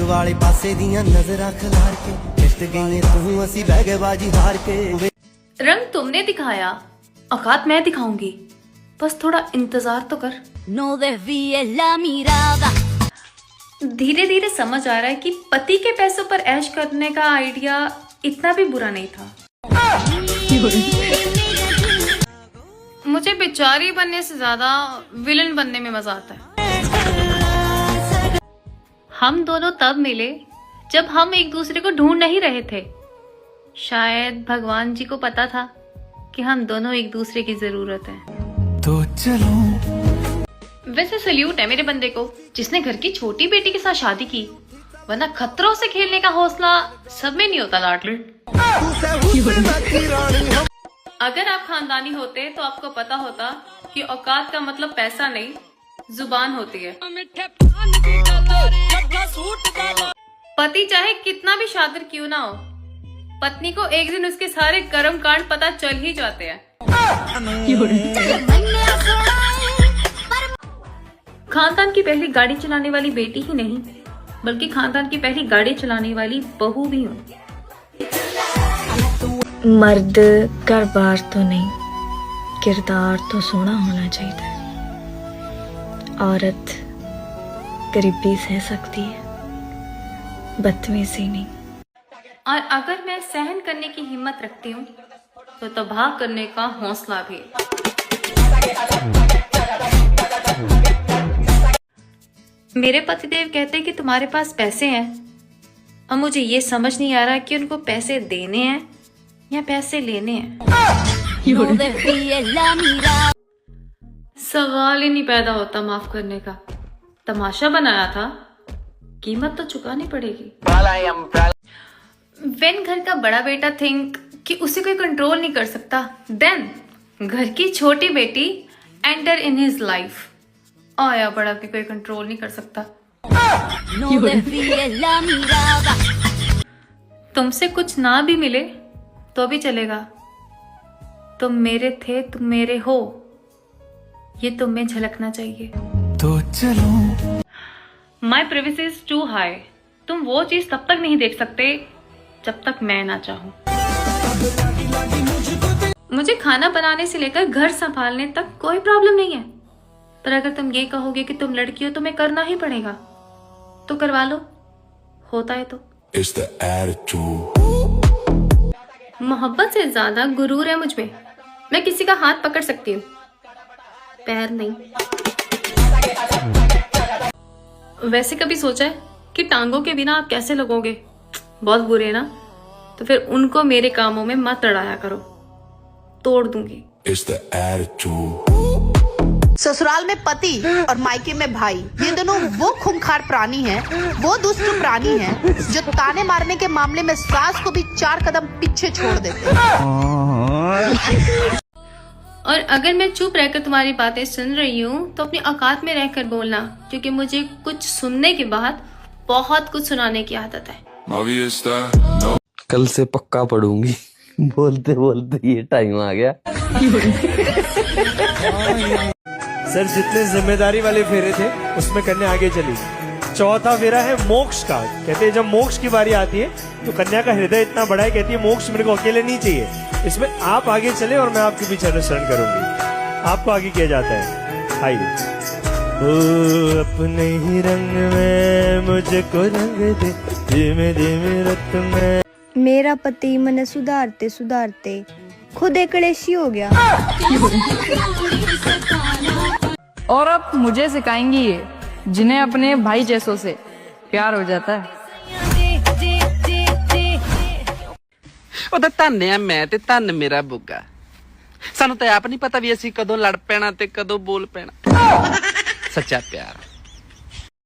वाले पासे दियां नजरां खिलार के किश्त गई तू असी बह गए बाजी हार के। रंग तुमने दिखाया, औकात मैं दिखाऊंगी, बस थोड़ा इंतजार तो कर। No desvíes la mirada। धीरे धीरे समझ आ रहा है कि पति के पैसों पर ऐश करने का आइडिया इतना भी बुरा नहीं था। मुझे बेचारी बनने से ज्यादा विलन बनने में मजा आता है। हम दोनों तब मिले जब हम एक दूसरे को ढूंढ नहीं रहे थे। शायद भगवान जी को पता था कि हम दोनों एक दूसरे की जरूरत है। तो चलो। वैसे सल्यूट है मेरे बंदे को जिसने घर की छोटी बेटी के साथ शादी की, वरना खतरों से खेलने का हौसला सब में नहीं होता लाडले। अगर आप खानदानी होते तो आपको पता होता कि औकात का मतलब पैसा नहीं, जुबान होती है। पति चाहे कितना भी शातिर क्यों ना हो, पत्नी को एक दिन उसके सारे कर्म कांड पता चल ही जाते हैं। खानदान की पहली गाड़ी चलाने वाली बेटी ही नहीं, बल्कि खानदान की पहली गाड़ी चलाने वाली बहू भी हूँ। मर्द घर-बार तो नहीं, किरदार तो सोना होना चाहिए। औरत गरीबी सह सकती है, बदतमीजी नहीं। और अगर मैं सहन करने की हिम्मत रखती हूँ तो तबाह करने का हौसला भी। मेरे पतिदेव कहते हैं कि तुम्हारे पास पैसे हैं, और मुझे ये समझ नहीं आ रहा कि उनको पैसे देने हैं या पैसे लेने हैं। No desvíes la mirada। सवाल ही नहीं पैदा होता माफ करने का। तमाशा बनाया था, कीमत तो चुकानी पड़ेगी। वेन घर का बड़ा बेटा थिंक कि उसे कोई कंट्रोल नहीं कर सकता, देन घर की छोटी बेटी एंटर इन हिज लाइफ। आया बड़ा कि कोई कंट्रोल नहीं कर सकता। No desvíes la mirada। तुमसे कुछ ना भी मिले तो भी चलेगा। तुम मेरे थे, तुम मेरे हो, ये तुम में झलकना चाहिए। तो चलो। माई प्रिवेसी इज टू हाई। तुम वो चीज तब तक नहीं देख सकते जब तक मैं ना चाहूं। मुझे खाना बनाने से लेकर घर संभालने तक कोई प्रॉब्लम नहीं है, पर अगर तुम ये कहोगे कि तुम लड़की हो, तुम्हें करना ही पड़ेगा, तो करवा लो, होता है तो। It's the attitude। मोहब्बत से ज्यादा गुरूर है मुझ में। मैं किसी का हाथ पकड़ सकती हूँ, पैर नहीं। वैसे कभी सोचा है कि टांगों के बिना आप कैसे लगोगे? बहुत बुरे है ना? तो फिर उनको मेरे कामों में मत लड़ाया करो, तोड़ दूंगी। It's the attitude। ससुराल में पति और मायके में भाई, ये दोनों वो खूंखार प्राणी हैं, वो दुष्ट प्राणी हैं जो ताने मारने के मामले में सास को भी 4 कदम पीछे छोड़ देते हैं। और अगर मैं चुप रहकर तुम्हारी बातें सुन रही हूँ तो अपनी औकात में रहकर बोलना, क्योंकि मुझे कुछ सुनने के बाद बहुत कुछ सुनाने की आदत है। कल से पक्का पढ़ूंगी। बोलते बोलते ये टाइम आ गया। सर जितने जिम्मेदारी वाले फेरे थे उसमें कन्या आगे चली। चौथा फेरा है मोक्ष का। कहते हैं जब मोक्ष की बारी आती है तो कन्या का हृदय इतना बड़ा है, कहती है मोक्ष मेरे को अकेले नहीं चाहिए, इसमें आप आगे चले और मैं आपके पीछे अनुसरण करूंगी। आपको आगे किया जाता है। आइए। ओ अपने ही रंग में मुझको रंग दे, धीमे धीमे रत में। मेरा पति मने सुधारते सुधारते खुद एक कलेशी हो गया। और अब मुझे सिखाएंगी ये, जिन्हें अपने भाई जैसों से प्यार हो जाता है। ਉਹਦਾ ਧੰਨ ਆ ਮੈਂ ਤੇ ਧੰਨ ਮੇਰਾ ਬੁੱਗਾ। ਸਾਨੂੰ ਤਾਂ ਆਪ ਨਹੀਂ ਪਤਾ ਵੀ ਅਸੀਂ ਕਦੋਂ ਲੜ ਪੈਣਾ ਤੇ ਕਦੋਂ ਬੋਲ ਪੈਣਾ। ਸੱਚਾ ਪਿਆਰ।